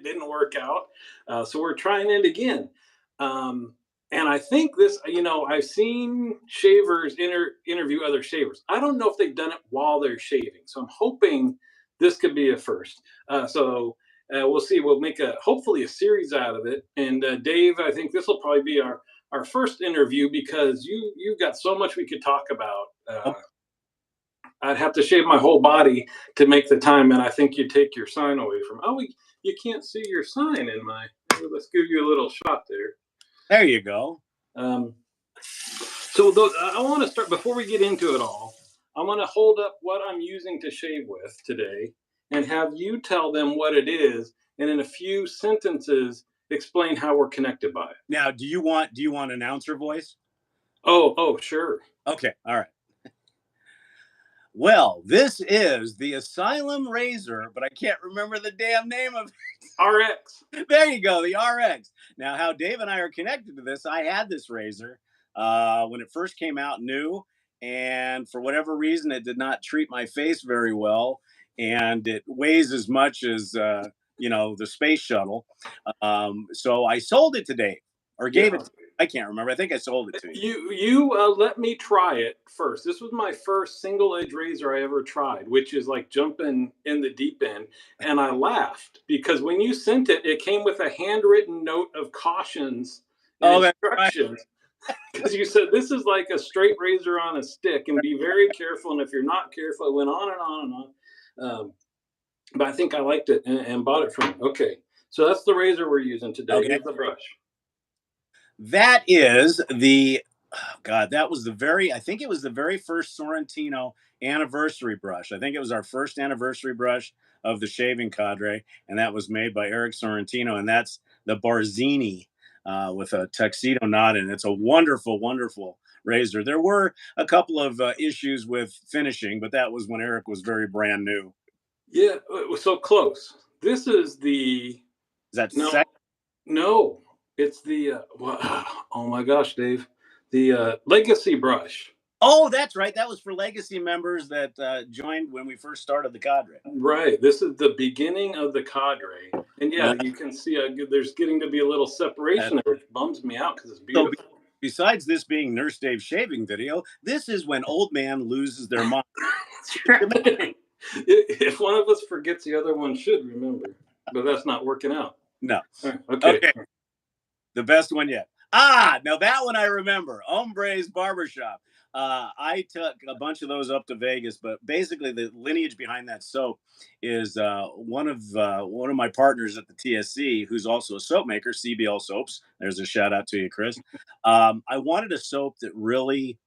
didn't work out. So we're trying it again. And I think this, I've seen shavers interview other shavers. I don't know if they've done it while they're shaving. So I'm hoping this could be a first. We'll see. We'll make hopefully a series out of it. And Dave, I think this will probably be our first interview because you've got so much we could talk about. I'd have to shave my whole body to make the time, and I think you'd take your sign away from. You can't see your sign in my. Let's give you a little shot there. There you go. I want to start before we get into it all. I want to hold up what I'm using to shave with today, and have you tell them what it is, and in a few sentences explain how we're connected by it. Now, do you want announcer voice? Oh, sure. Okay, all right. Well, this is the Asylum Razor, but I can't remember the damn name of it. RX. There you go, the RX. Now, how Dave and I are connected to this, I had this razor when it first came out new, and for whatever reason, it did not treat my face very well, and it weighs as much as, the space shuttle. So I sold it to Dave, or gave it to I can't remember. I think I sold it to you. You let me try it first. This was my first single edge razor I ever tried, which is like jumping in the deep end. And I laughed because when you sent it, it came with a handwritten note of cautions and instructions. Because you said this is like a straight razor on a stick, and be very careful. And if you're not careful, it went on and on and on. But I think I liked it and bought it from you. Okay, so that's the razor we're using today. Okay. Here's the brush. That is that was I think it was the very first Sorrentino anniversary brush. I think it was our first anniversary brush of the shaving cadre, and that was made by Eric Sorrentino, and that's the Barzini with a tuxedo knot in it. It's a wonderful, wonderful razor. There were a couple of issues with finishing, but that was when Eric was very brand new. Yeah, it was so close. This is the. Is that No, it's the. Oh my gosh, Dave, the Legacy brush. Oh, that's right. That was for Legacy members that joined when we first started the cadre. Right. This is the beginning of the cadre, and you can see there's getting to be a little separation there, which bums me out because it's beautiful. So besides this being Nurse Dave's shaving video, this is when old man loses their mind. If one of us forgets, the other one should remember, but that's not working out. No. Right, okay. The best one yet. Now that one I remember. Hombre's Barbershop. I took a bunch of those up to Vegas, but basically the lineage behind that soap is one of my partners at the TSC, who's also a soap maker, CBL Soaps. There's a shout out to you, Chris. I wanted a soap that really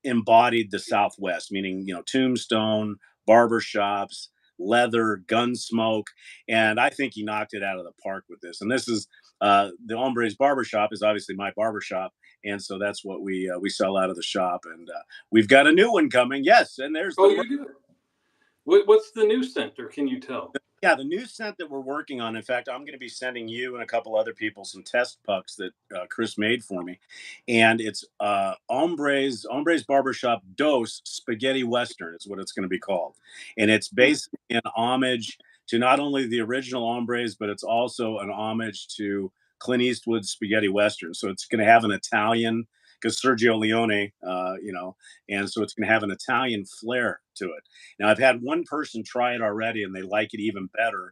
embodied the Southwest, meaning Tombstone, barbershops, leather, gun smoke, and I think he knocked it out of the park with this. And this is the Hombre's Barbershop is obviously my barbershop, and so that's what we sell out of the shop. And we've got a new one coming. Yes, and there's you do. What's the new scent, or can you tell? Yeah, the new scent that we're working on. In fact, I'm going to be sending you and a couple other people some test pucks that Chris made for me, and it's Hombre's Barbershop Dos Spaghetti Western is what it's going to be called, and it's basically an homage to not only the original Hombres, but it's also an homage to Clint Eastwood's Spaghetti Western. So it's going to have an Italian, because Sergio Leone, and so it's going to have an Italian flair to it. Now, I've had one person try it already, and they like it even better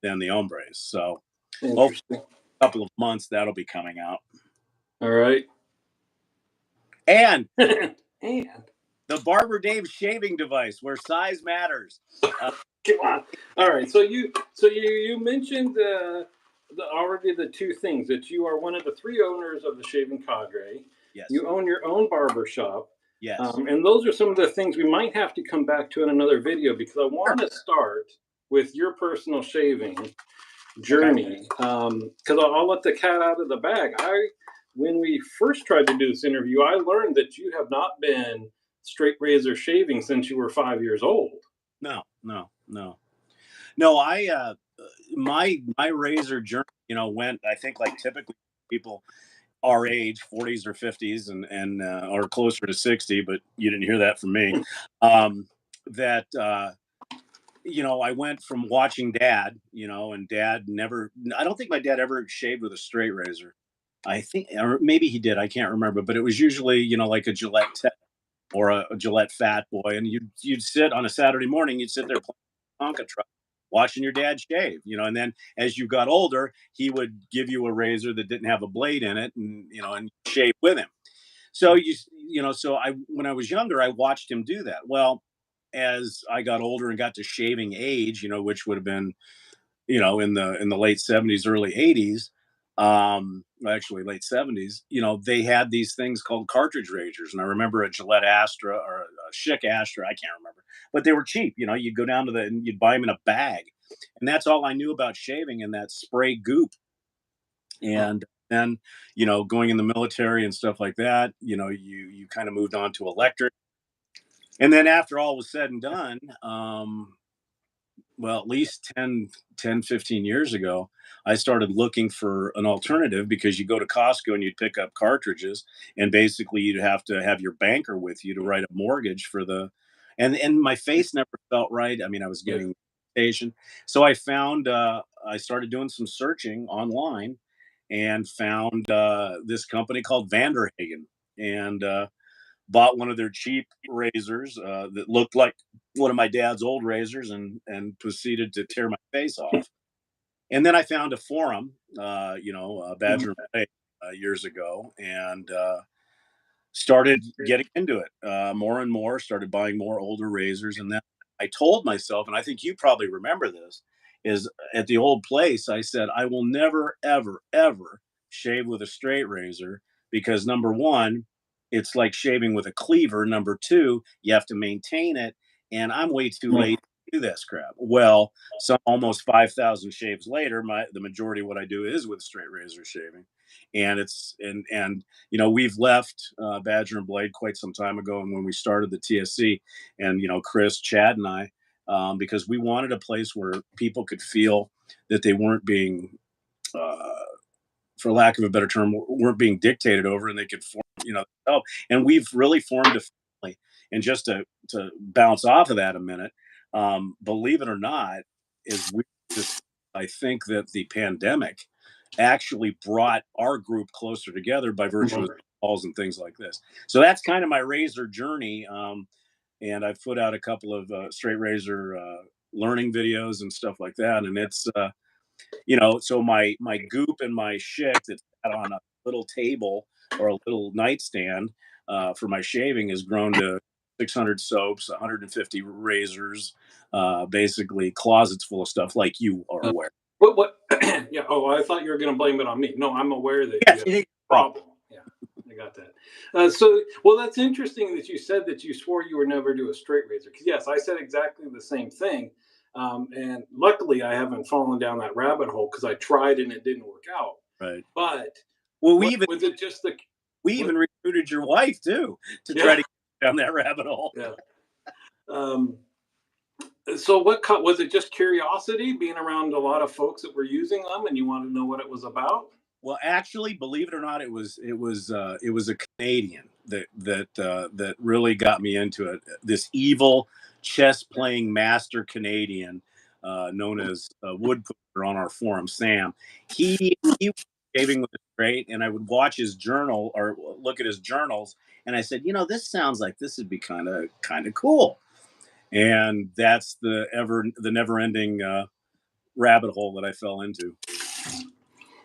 than the Hombres. So hopefully a couple of months, that'll be coming out. All right. And the Barber Dave shaving device, where size matters. Come on. All right. So you mentioned already the two things, that you are one of the three owners of the Shaving Cadre. Yes. You own your own barbershop. Yes. And those are some of the things we might have to come back to in another video, because I want to start with your personal shaving journey. Because I'll let the cat out of the bag. When we first tried to do this interview, I learned that you have not been straight razor shaving since you were 5 years old. No. My razor journey, went, I think, like typically people our age, 40s or 50s, and or closer to 60, but you didn't hear that from me. I went from watching Dad, and Dad never. I don't think my dad ever shaved with a straight razor. I think, or maybe he did. I can't remember, but it was usually, like a Gillette or a Gillette Fat Boy, and you'd sit on a Saturday morning, you'd sit there playing Tonka truck, watching your dad shave, and then as you got older, he would give you a razor that didn't have a blade in it, and shave with him. So so when I was younger, I watched him do that. Well, as I got older and got to shaving age, which would have been in the late 70s, early 80s, actually late 70s, they had these things called cartridge razors. And I remember a Gillette Astra or a Schick Astra, I can't remember, but they were cheap. You'd go down to and you'd buy them in a bag. And that's all I knew about shaving, and that spray goop. And then, going in the military and stuff like that, you kind of moved on to electric. And then after all was said and done, well, at least 15 years ago, I started looking for an alternative, because you go to Costco and you'd pick up cartridges, and basically you'd have to have your banker with you to write a mortgage for and my face never felt right. I mean, I was Yeah. getting patient. So I started doing some searching online, and found this company called Vanderhagen, and bought one of their cheap razors that looked like one of my dad's old razors, and proceeded to tear my face off. And then I found a forum, Badger and Blade, years ago, and started getting into it more and more. Started buying more older razors, and then I told myself, and I think you probably remember this, is at the old place, I said I will never, ever, ever shave with a straight razor, because number one, it's like shaving with a cleaver. Number two, you have to maintain it, and I'm way too late to do this crap. Well, some almost 5,000 shaves later, the majority of what I do is with straight razor shaving, and it's and we've left Badger and Blade quite some time ago, and when we started the TSC, and Chris, Chad, and I, because we wanted a place where people could feel that they weren't being, uh, for lack of a better term, weren't being dictated over, and they could form, oh, and we've really formed a family. And just to bounce off of that a minute, believe it or not, is we just I think that the pandemic actually brought our group closer together by virtue of calls and things like this. So that's kind of my razor journey. And I've put out a couple of straight razor learning videos and stuff like that. And it's so my goop and my Schick that's on a little table or a little nightstand for my shaving has grown to 600 soaps, 150 razors, basically closets full of stuff, like you are Uh, aware. what? Yeah. Oh, I thought you were going to blame it on me. No, I'm aware that you Yes, have you a need a problem. problem. Yeah, I got that. Well, that's interesting that you said that you swore you would never do a straight razor. Because yes, I said exactly the same thing. And luckily, I haven't fallen down that rabbit hole, because I tried and it didn't work out. Right. But Well, what was it? Just the we what? even recruited your wife too to try Yeah, to get down that rabbit hole. yeah. Um, so was it? Just curiosity, being around a lot of folks that were using them, and you wanted to know what it was about? Well, actually, believe it or not, it was a Canadian that really got me into it. This evil chess playing master Canadian, known as Woodpusher on our forum, Sam. He was shaving with a straight, and I would watch his journal or look at his journals, and I said, this sounds like this would be kind of cool. And that's the never ending rabbit hole that I fell into.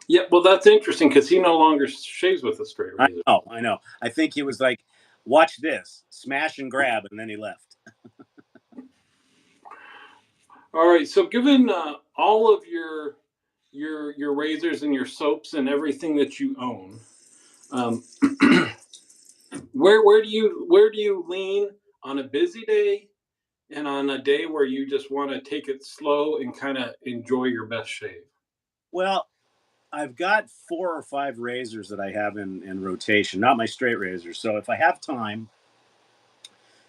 Yeah, well, that's interesting, because he no longer shaves with a straight I razor. know, I know. I think he was like, "Watch this, smash and grab," and then he left. All right, so given all of your razors and your soaps and everything that you own, um, where do you lean on a busy day, and on a day where you just want to take it slow and kind of enjoy your best shave? Well, I've got 4 or 5 razors that I have in rotation, not my straight razors. So if I have time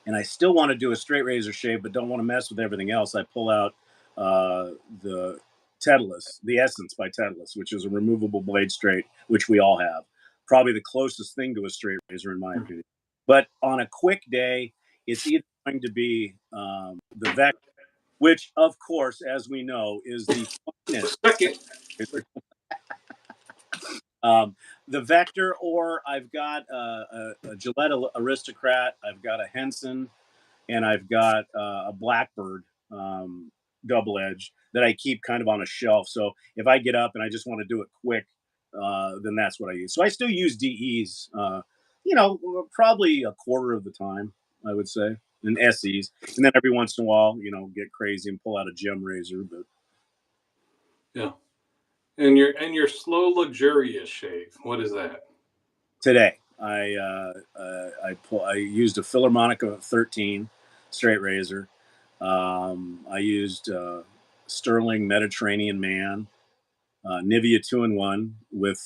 and I still want to do a straight razor shave, but don't want to mess with everything else, I pull out the Tedalus, the Essence by Tedalus, which is a removable blade straight, which we all have. Probably the closest thing to a straight razor, in my opinion. But on a quick day, it's either going to be the Vec which, of course, as we know, is the finest. Second. The Vector, or I've got a Gillette Aristocrat, I've got a Henson, and I've got a Blackbird double edge that I keep kind of on a shelf. So if I get up and I just want to do it quick, then that's what I use. So I still use DEs, probably a quarter of the time, I would say, and SEs. And then every once in a while, get crazy and pull out a gem razor. But Yeah. And your slow luxurious shave. What is that? today, I used a Philharmonica 13 straight razor. I used Sterling Mediterranean Man, Nivea 2-in-1 with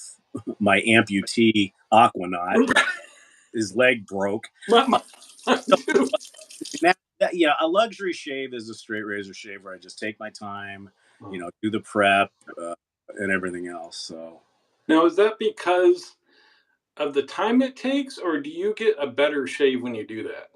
my amputee Aquanaut. His leg broke. Dude. Yeah, a luxury shave is a straight razor shave where I just take my time, do the prep and everything else. So Now, is that because of the time it takes, or do you get a better shave when you do that?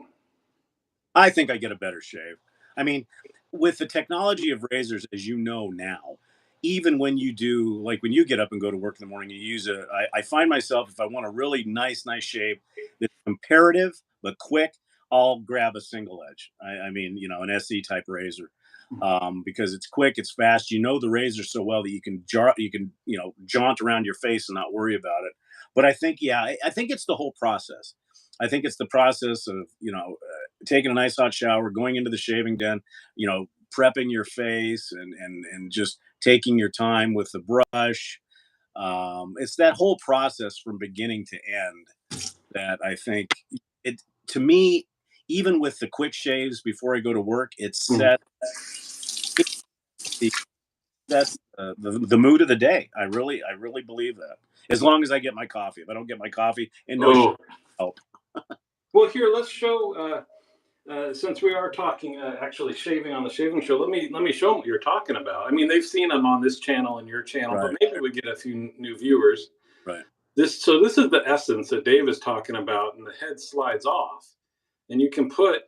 I think I get a better shave. I mean, with the technology of razors, as you know now, even when you do, like when you get up and go to work in the morning, you use I find myself, if I want a really nice shave that's comparative but quick, I'll grab a single edge. I mean, an SE type razor. Because it's quick, it's fast. You know the razor so well that you can jaunt around your face and not worry about it. But I think, yeah, I think it's the whole process. I think it's the process of taking a nice hot shower, going into the shaving den, prepping your face and just taking your time with the brush. It's that whole process from beginning to end that I think it to me, even with the quick shaves before I go to work, it sets the mood of the day. I really believe that. As long as I get my coffee. If I don't get my coffee, and no Oh, help. well, here, let's show. Since we are talking, actually shaving on the shaving show, let me show them what you're talking about. I mean, they've seen them on this channel and your channel, but Right, maybe we get a few new viewers. right. This is the essence that Dave is talking about, and the head slides off, and you can put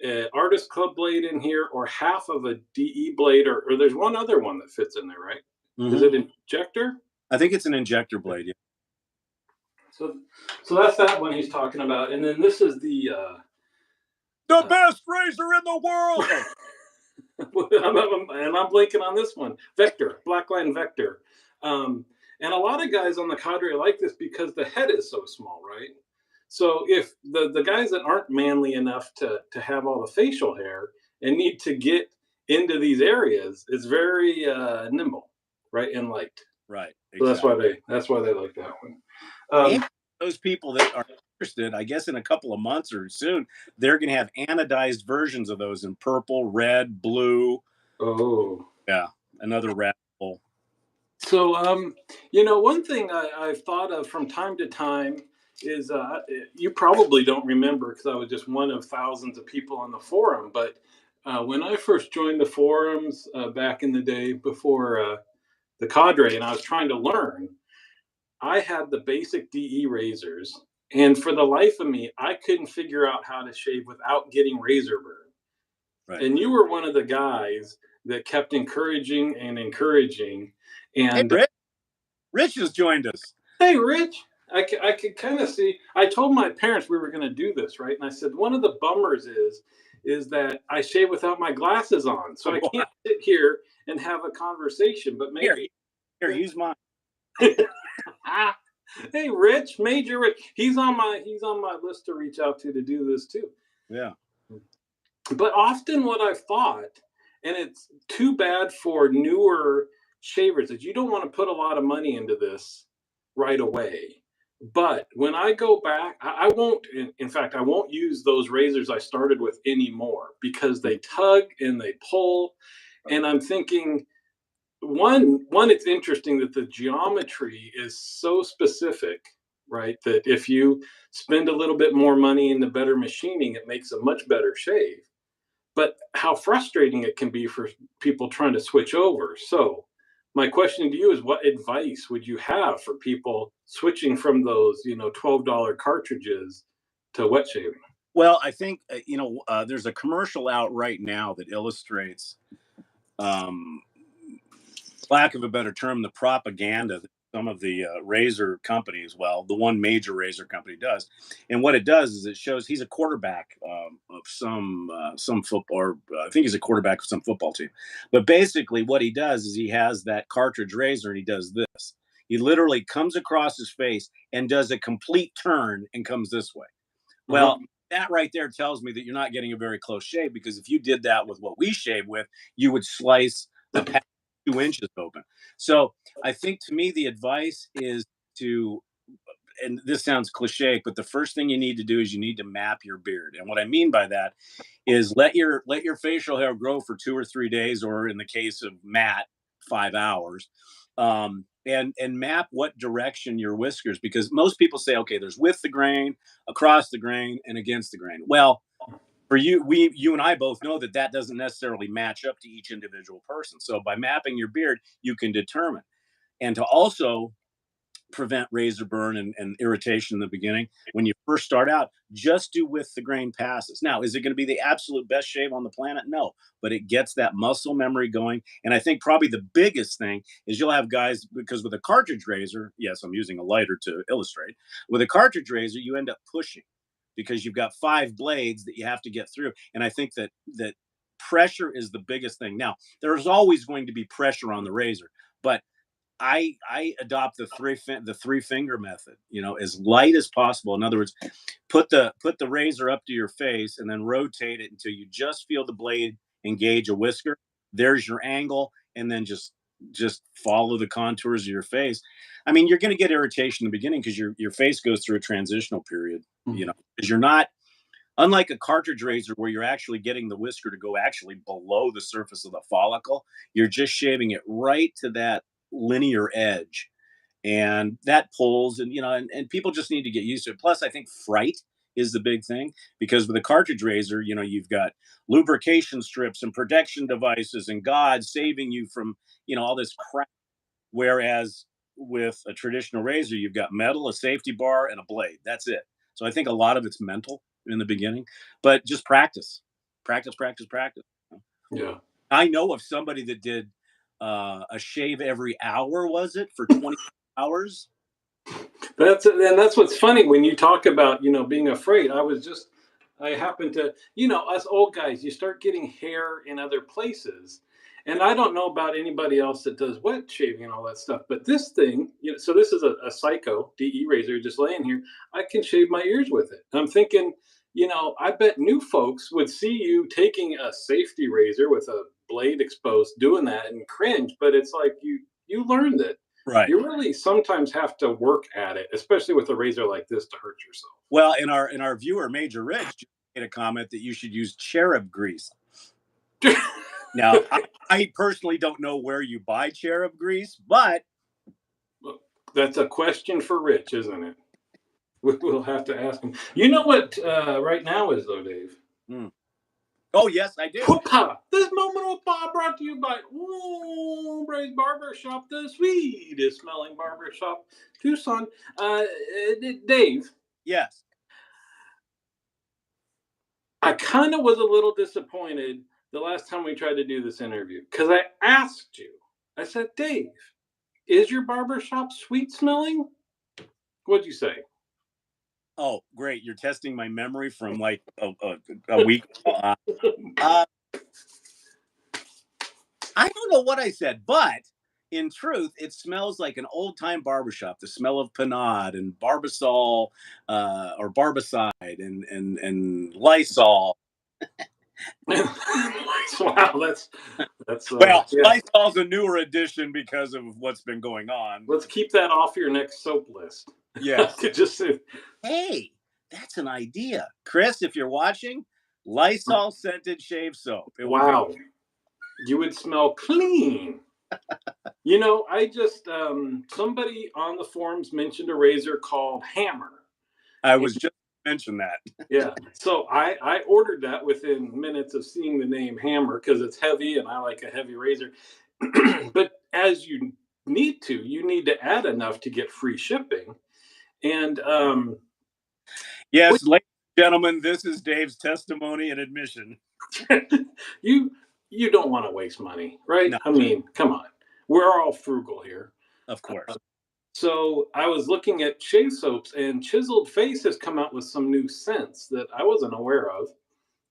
an artist club blade in here, or half of a DE blade, or there's one other one that fits in there, right? Is Hmm. it injector? I think it's an injector blade. Yeah. So, so that's that one he's talking about, and then this is the The best razor in the world. Oh, and I'm blanking on this one. Vector, Blackline Vector. And a lot of guys on the cadre like this because the head is so small, right? So if the guys that aren't manly enough to have all the facial hair and need to get into these areas, it's very nimble, right, and light. right, So exactly. that's why they like that one. And those people that are interested, I guess in a couple of months or soon, they're going to have anodized versions of those in purple, red, blue. Oh, Yeah, another rabbit hole. so, one thing I've thought of from time to time is you probably don't remember because I was just one of thousands of people on the forum. But when I first joined the forums back in the day before the cadre, and I was trying to learn, I had the basic DE razors. And for the life of me, I couldn't figure out how to shave without getting razor burn. Right. And you were one of the guys that kept encouraging and encouraging. Hey, And Rich. Rich has joined us. hey, Rich, I could kind of see. I told my parents we were going to do this, right? And I said one of the bummers is that I shave without my glasses on, so I can't sit here and have a conversation. But Here, maybe, here, use mine. ah, hey, Rich, Major Rich, he's on my list to reach out to do this too. Yeah. But often, what I've thought, and it's too bad for newer shavers, is you don't want to put a lot of money into this right away. But when I go back, I won't. In fact, I won't use those razors I started with anymore because they tug and they pull. And I'm thinking, one, it's interesting that the geometry is so specific, right? That if you spend a little bit more money in the better machining, it makes a much better shave, but how frustrating it can be for people trying to switch over. So, my question to you is, what advice would you have for people switching from those, $12 cartridges to wet shaving? Well, I think there's a commercial out right now that illustrates, um, lack of a better term, the propaganda that some of the razor companies, well, the one major razor company does, and what it does is it shows he's a quarterback of some football, or I think he's a quarterback of some football team. But basically, what he does is he has that cartridge razor, and he does this. He literally comes across his face and does a complete turn and comes this way. Uh-huh. Well, that right there tells me that you're not getting a very close shave, because if you did that with what we shave with, you would slice a patch 2 inches open. So I think, to me, the advice is to, and this sounds cliche, but the first thing you need to do is you need to map your beard. And what I mean by that is let your facial hair grow for 2 or 3 days, or in the case of Matt, 5 hours, and map what direction your whiskers. Because most people say, okay, there's with the grain, across the grain, and against the grain. Well, for you and I both know that that doesn't necessarily match up to each individual person. So by mapping your beard, you can determine. And to also prevent razor burn and irritation in the beginning, when you first start out, just do with the grain passes. Now, is it going to be the absolute best shave on the planet? No, but it gets that muscle memory going. And I think probably the biggest thing is you'll have guys, because with a cartridge razor, yes, I'm using a lighter to illustrate, with a cartridge razor, you end up pushing, because you've got 5 blades that you have to get through. And I think that pressure is the biggest thing. Now, there's always going to be pressure on the razor, but I adopt the three finger method, as light as possible. In other words, put the razor up to your face and then rotate it until you just feel the blade engage a whisker. There's your angle, and then just follow the contours of your face. I mean, you're going to get irritation in the beginning because your face goes through a transitional period, because you're not, unlike a cartridge razor where you're actually getting the whisker to go actually below the surface of the follicle. You're just shaving it right to that linear edge, and that pulls, and people just need to get used to it. Plus, I think fright is the big thing, because with a cartridge razor, you've got lubrication strips and protection devices and God saving you from all this crap. Whereas with a traditional razor, you've got metal, a safety bar, and a blade. That's it. So I think a lot of it's mental in the beginning, but just practice, practice, practice, practice. Yeah. I know of somebody that did a shave every hour, was it, for 20 hours? That's what's funny when you talk about being afraid. I happen to, us old guys, you start getting hair in other places, and I don't know about anybody else that does wet shaving and all that stuff, but this thing, so this is a Psycho DE razor just laying here. I can shave my ears with it. I'm thinking, I bet new folks would see you taking a safety razor with a blade exposed, doing that, and cringe. But it's like you learned it. Right. You really sometimes have to work at it, especially with a razor like this, to hurt Well, in our viewer Major Rich just made a comment that you should use cherub grease. yourself. Now, I personally don't know where you buy cherub grease, but That's a question for Rich, isn't it? We'll have to ask him. You know what right now is, though, Dave? hmm. Oh yes, I do. Papa! This moment of Bob brought to you by Hombre's Barber Shop, the sweetest smelling barber shop, Tucson. Dave, Yes. I kind of was a little disappointed the last time we tried to do this interview because I asked you, I said, Dave, is your barber shop sweet smelling? What'd you say? Oh, great! You're testing my memory from like a week. Uh, I don't know what I said, but in truth, it smells like an old time barbershop. The smell of panade and barbasol, or barbicide, and Lysol. Wow, that's Well, yeah. Lysol's a newer addition because of what's been going on. Let's keep that off your next soap list. I Yes. could just say, Hey, that's an idea, Chris. If you're watching, Lysol scented shave soap. It would be. wow, you would smell clean. I just somebody on the forums mentioned a razor called Hammer. I And was just mentioned that. yeah, so I ordered that within minutes of seeing the name Hammer because it's heavy and I like a heavy razor. But as you need to add enough to get free shipping. And Yes, Gentlemen, this is Dave's testimony and admission. you you don't want to waste money, right? No, I mean, come on. We're all frugal here. of course. So I was looking at shave soaps, and Chiseled Face has come out with some new scents that I wasn't aware of.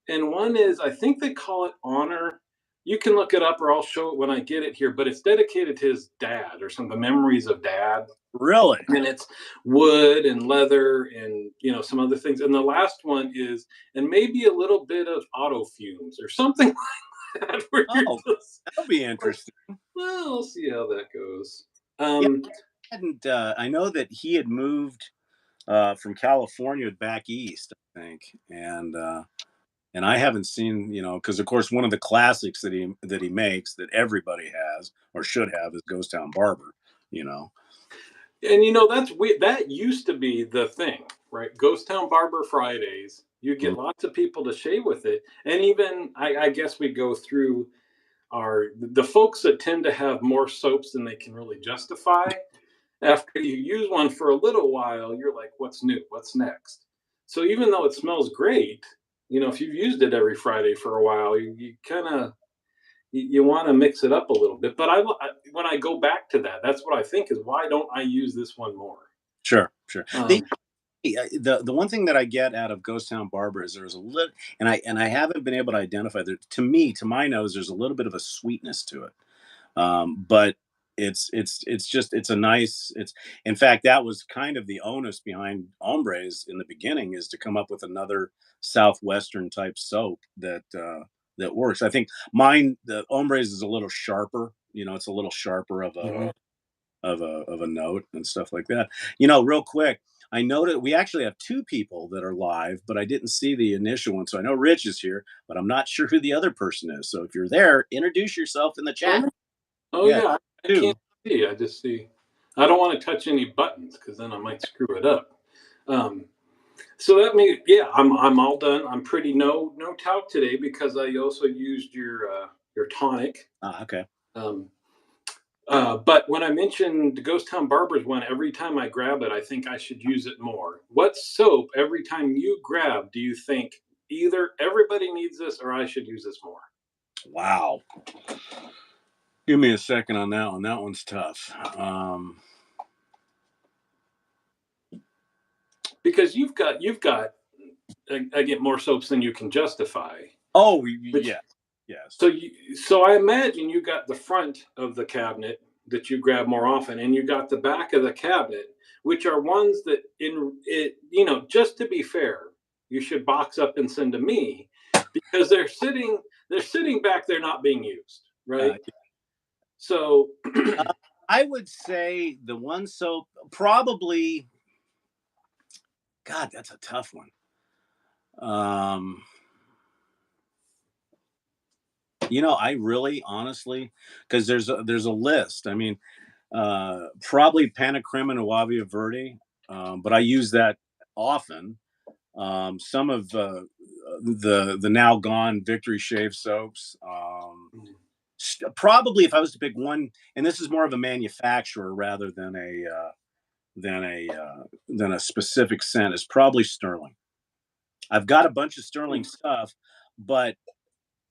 And one is, I think they call it Honor. You can look it up, or I'll show it when I get it here. But it's dedicated to his dad, or some of the memories of dad. Really? And it's wood and leather, and some other things. And the last one is, and maybe a little bit of auto fumes or something like that. Where you're Oh, just that'll be like, interesting. well, we'll see how that goes. Yeah, I know that he had moved from California back east, I think, and I haven't seen, because of course one of the classics that he makes that everybody has or should have is Ghost Town Barber. You know. And that's we that used to be the thing, right? Ghost Town Barber Fridays. You Mm. get lots of people to shave with it, and even I guess we go through the folks that tend to have more soaps than they can really justify. After you use one for a little while, you're like, "What's new? What's next?" So even though it smells great, if you've used it every Friday for a while, you kind of you want to mix it up a little bit. But when I go back to that, that's what I think is, why don't I use this one more? Sure, sure. Um, The one thing that I get out of Ghost Town Barber is there's a little, and I haven't been able to identify that. To me, to my nose, there's a little bit of a sweetness to it. But it's a nice. It's in fact that was kind of the onus behind Hombres in the beginning, is to come up with another southwestern type soap that works. I think mine, the Hombres, is a little sharper. It's a little sharper mhm. of a note and stuff like that. Real quick, I know that we actually have two people that are live, but I didn't see the initial one. So I know Rich is here, but I'm not sure who the other person is. So if you're there, introduce yourself in the Oh, chat. oh Yeah, yeah, I can't two. see. I just see. I don't want to touch any buttons because then I might screw it up. Um, so that means, yeah, I'm all done. I'm pretty no talc today because I also used your tonic. Okay. Um, but when I mentioned the Ghost Town Barbers one, every time I grab it, I think I should use it more. What soap, every time you grab, do you think either everybody needs this or I should use this more? Wow. Give me a second on that one. That one's tough. Because you've got I get more soaps than you can justify. Oh, Which yeah. Yes. so I imagine you got the front of the cabinet that you grab more often, and you got the back of the cabinet, which are ones that in it, just to be fair, you should box up and send to me because they're sitting back there not being used, Uh, right? So uh, I would say the one soap probably. God, that's a tough one. Um, I really, honestly, because there's a list. I mean, probably Panacrim and Uavia Verde, but I use that often. Some of the now gone Victory Shave soaps. Probably, if I was to pick one, and this is more of a manufacturer rather than a specific scent, is probably Sterling. I've got a bunch of Sterling stuff, but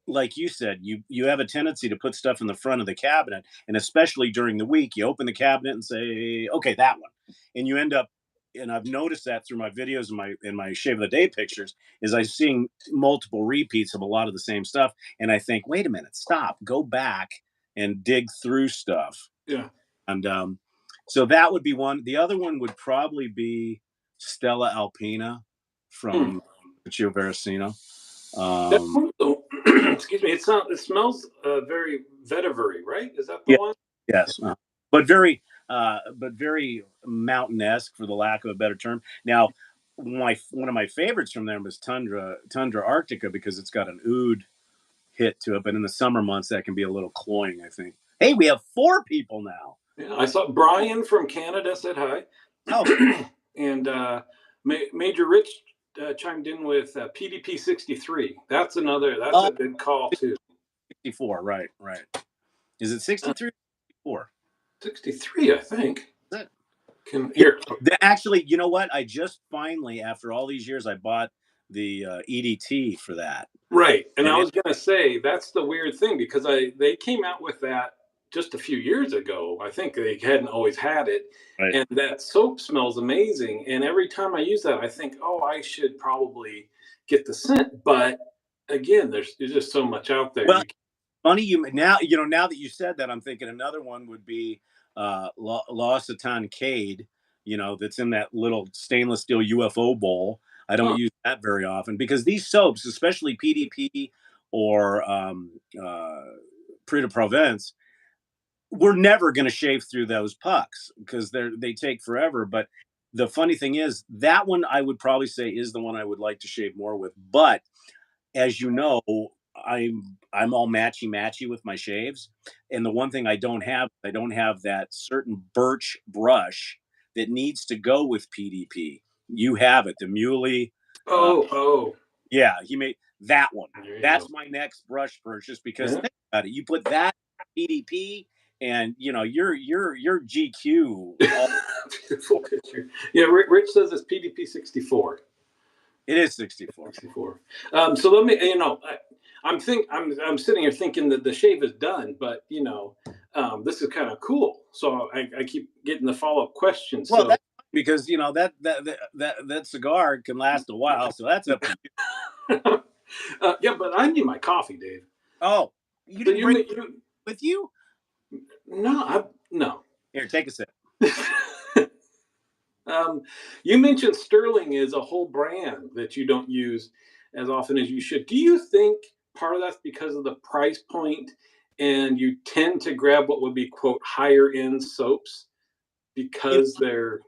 like you said, you have a tendency to put stuff in the front of the cabinet, and especially during the week, you open the cabinet and say, "Okay, that one," and you end up. And I've noticed that through my videos and my shave of the day pictures, is I'm seeing multiple repeats of a lot of the same stuff, and I think, wait a minute, stop, go back and dig through stuff, yeah, and so that would be one. The other one would probably be Stella Alpina hmm. from Chio Veracino. That Um, one, though, excuse me. It smells very vetiver, right? Is that the yeah, one? yes, but very mountain-esque, for the lack of a better term. Now, one of my favorites from them was Tundra Arctica, because it's got an oud hit to it, but in the summer months that can be a little cloying, I think. Hey, we have four people now. Yeah, I saw Brian from Canada said hi, Oh, and Major Rich chimed in with PDP 63. That's another. That's oh, a good call too. 64, right, right. Is it Uh, 63 or 63, I think. 64? Can Yeah, here. actually, you know what? I just finally, after all these years, I bought the EDT for that. Right, and And I it was gonna say that's the weird thing because they came out with that just a few years ago. I think they hadn't always had it, right. and that soap smells amazing. And every time I use that, I think, oh, I should probably get the scent. But again, there's just so much out there. Well, You funny now that you said that, I'm thinking another one would be L'Occitane Cade, that's in that little stainless steel UFO bowl. I don't huh, use that very often because these soaps, especially PDP or Prix de Provence, we're never going to shave through those pucks because they take forever. But the funny thing is, that one I would probably say is the one I would like to shave more with. But as you know, I'm all matchy matchy with my shaves, and the one thing I don't have that certain birch brush that needs to go with PDP. You have it, the Muley. Uh, oh, yeah, he made that one. there you go. That's my next brush purchase because Yeah, think about it. You put that PDP, and your GQ. beautiful picture. Yeah, Rich says it's PDP 64. It is 64. 64. So let me, I'm sitting here thinking that the shave is done, but this is kind of cool. So I keep getting the follow up questions. Well, So that's fine because that cigar can last a while, so that's up to you. yeah, but I need my coffee, Dave. Oh, you So didn't bring it with you? no, no. Here, take a sip. um, you mentioned Sterling is a whole brand that you don't use as often as you should. Do you think part of that's because of the price point, and you tend to grab what would be quote higher end soaps You because they're know,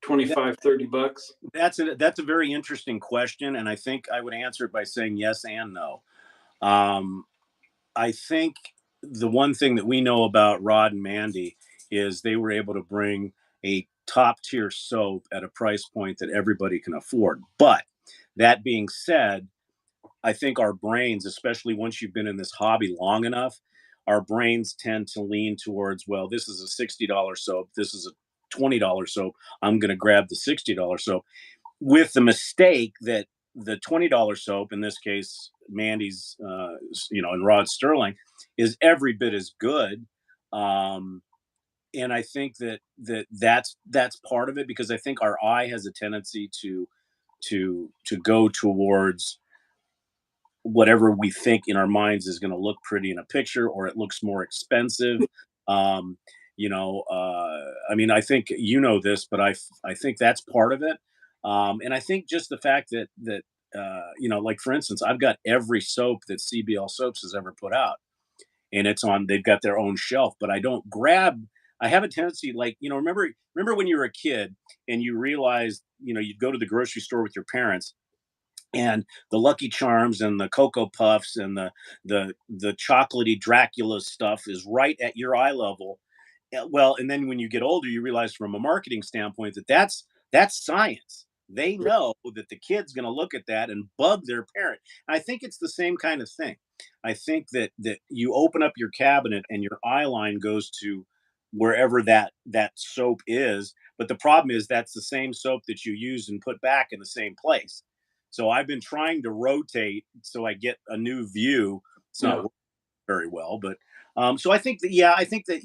25, $30? that's a very interesting question, and I think I would answer it by saying yes and no. Um, I think the one thing that we know about Rod and Mandy is they were able to bring a top tier soap at a price point that everybody can afford. But that being said, I think our brains, especially once you've been in this hobby long enough, our brains tend to lean towards, well, this is a $60 soap, this is a $20 soap. I'm going to grab the $60 soap with the mistake that the $20 soap, in this case, Mandy's, and Rod Sterling, is every bit as good. Um, and I think that's part of it because I think our eye has a tendency to go towards whatever we think in our minds is going to look pretty in a picture or it looks more expensive. um I mean, I think this, but I think that's part of it. And I think just the fact that like for instance, I've got every soap that CBL soaps has ever put out, and they've got their own shelf, but I don't grab. I have a tendency, like, remember when you were a kid and you realized, you'd go to the grocery store with your parents, and the Lucky Charms and the Cocoa Puffs and the chocolatey Dracula stuff is right at your eye level. Well, and then when you get older, you realize from a marketing standpoint that that's science. They know that the kid's going to look at that and bug their parent. I think it's the same kind of thing. I think that you open up your cabinet and your eye line goes to wherever that soap is. But the problem is that's the same soap that you use and put back in the same place. So I've been trying to rotate so I get a new view. It's not Yeah, working very well, but so I think that, yeah, I think that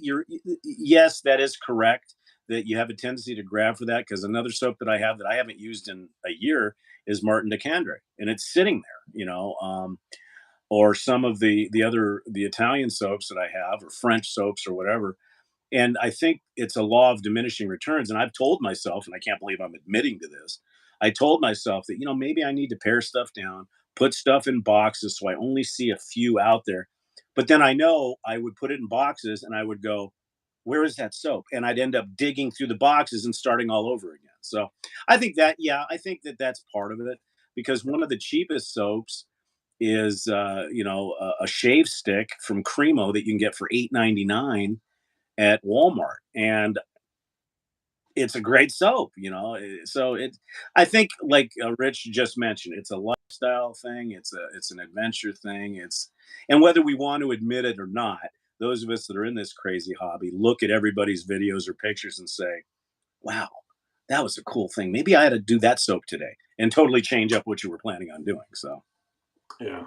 yes, that is correct, that you have a tendency to grab for that, because another soap that I have that I haven't used in a year is Martin de Candre, and it's sitting there, or some of the Italian soaps that I have, or French soaps or whatever. And I think it's a law of diminishing returns. And I've told myself, and I can't believe I'm admitting to this, I told myself that, maybe I need to pare stuff down, put stuff in boxes so I only see a few out there. But then I know I would put it in boxes and I would go, where is that soap? And I'd end up digging through the boxes and starting all over again. So I think that that's part of it, because one of the cheapest soaps is, a shave stick from Cremo that you can get for $8.99 at Walmart, and it's a great soap. So I think, like Rich just mentioned, it's a lifestyle thing. It's an adventure thing. And whether we want to admit it or not, those of us that are in this crazy hobby look at everybody's videos or pictures and say, "Wow, That was a cool thing. Maybe I had to do that soap today and totally change up what you were planning on doing. So, Yeah.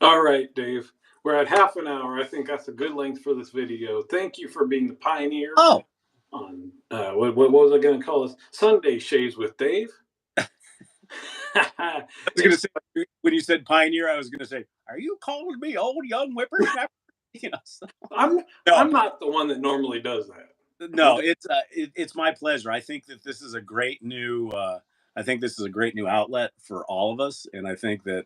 All right, Dave. We're at half an hour. I think that's a good length for this video. Thank you for being the pioneer oh, on what was I going to call this? Sunday Shaves with Dave. I was going to say, when you said pioneer, I was going to say, are you calling me old young whippersnapper? You know, so, I'm no, I'm not the one that normally does that. no, it's my pleasure. I think that this is a great new I think this is a great new outlet for all of us, and I think that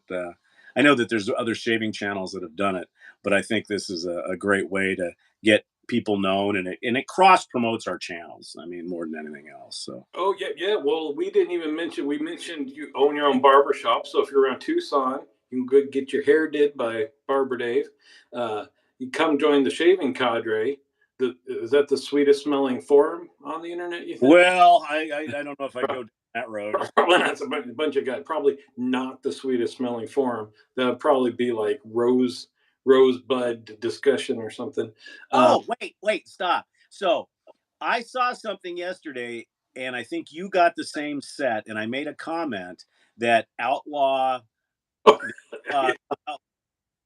I know that there's other shaving channels that have done it, but I think this is a great way to get people known, and it cross promotes our channels. I mean, more than anything else. So Oh yeah, yeah. Well, we didn't even mention. We mentioned you own your own barber shop. So if you're around Tucson, you can go get your hair did by Barber Dave. You come join the shaving cadre. Is that the sweetest smelling forum on the internet? You think? well, I don't know if I'd go down that road. Probably not. It's a bunch of guys. Probably not the sweetest smelling forum. That would probably be like rosebud discussion or something. Oh, wait, stop. So I saw something yesterday, and I think you got the same set, and I made a comment that outlaw. Uh,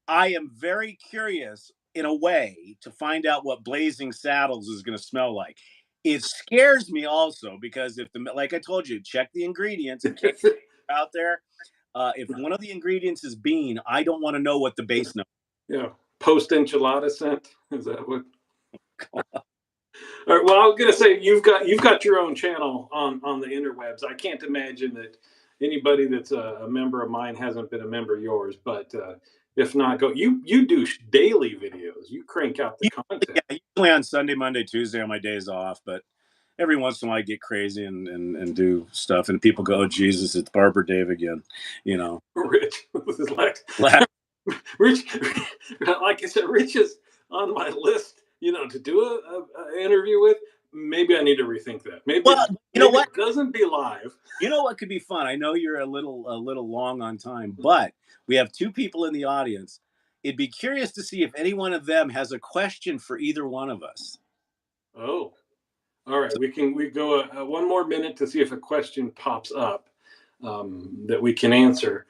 I am very curious, in a way, to find out what Blazing Saddles is going to smell like. It scares me also because if the like I told you, check the ingredients in case you're out there. If one of the ingredients is bean, I don't want to know what the base note. Yeah, post enchilada scent. Is that what? All right, well, I was gonna say you've got your own channel on the interwebs. I can't imagine that anybody that's a member of mine hasn't been a member of yours. But if not, go. You do daily videos. You crank out the content. Yeah, usually on Sunday, Monday, Tuesday on my days off, but every once in a while I get crazy and do stuff, and people go, "Oh Jesus, it's Barber Dave again," you know. Rich, this is like Rich. Like I said, Rich is on my list. To do a interview with. Maybe I need to rethink that. Maybe Well, you know maybe what? it doesn't be live. You know what could be fun? I know you're a little long on time, but we have two people in the audience. It'd be curious to see if any one of them has a question for either one of us. Oh. All right, we go one more minute to see if a question pops up that we can answer.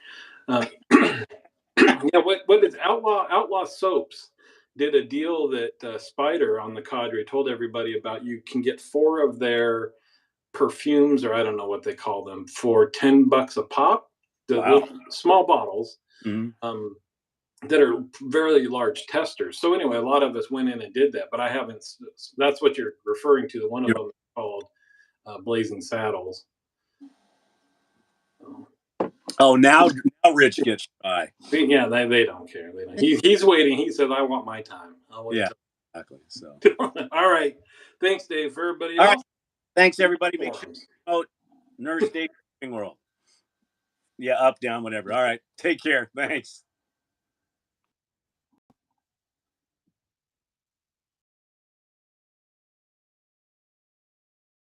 Uh, yeah, what is Outlaw Soaps did a deal that Spider on the Cadre told everybody about. You can get four of their perfumes, or I don't know what they call them, for $10 a pop. The Wow. little small bottles. Mhm. That are very large testers. So anyway, a lot of us went in and did that, but I haven't. That's what you're referring to. One of them is called Blazing Saddles. Oh, now Rich gets shy. Yeah, they don't care. They don't. He's waiting. He said, "I want my time. I'll wait." Yeah, exactly. So, All right. Thanks, Dave. For everybody all right. else, Thanks, everybody. Make sure to promote Nurse Dave World. Yeah, up, down, whatever. All right. Take care. Thanks.